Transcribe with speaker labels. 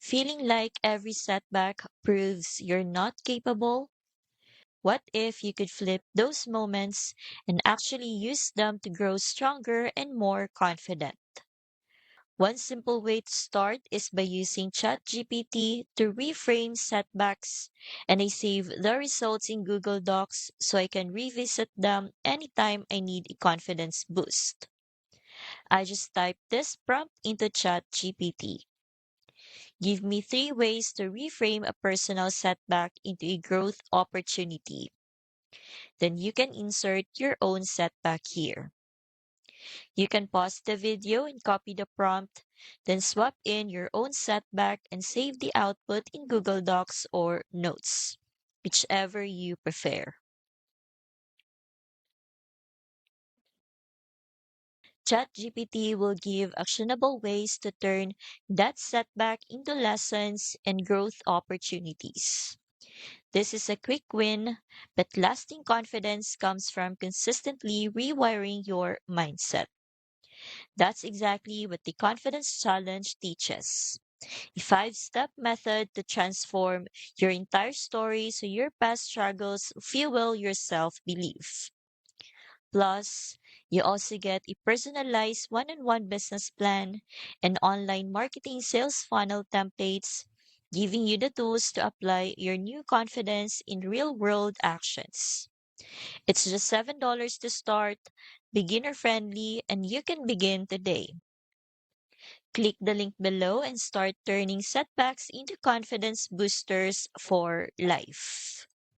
Speaker 1: Feeling like every setback proves you're not capable? What if you could flip those moments and actually use them to grow stronger and more confident? One simple way to start is by using ChatGPT to reframe setbacks, and I save the results in Google Docs so I can revisit them anytime I need a confidence boost. I just type this prompt into ChatGPT. Give me 3 ways to reframe a personal setback into a growth opportunity. Then you can insert your own setback here. You can pause the video and copy the prompt, then swap in your own setback and save the output in Google Docs or Notes, whichever you prefer. ChatGPT will give actionable ways to turn that setback into lessons and growth opportunities. This is a quick win, but lasting confidence comes from consistently rewiring your mindset. That's exactly what the Confidence Challenge teaches. A 5 step method to transform your entire story so your past struggles fuel your self belief. Plus, you also get a personalized one on one business plan and online marketing sales funnel templates, giving you the tools to apply your new confidence in real world actions. It's just $7 to start, beginner friendly, and you can begin today. Click the link below and start turning setbacks into confidence boosters for life.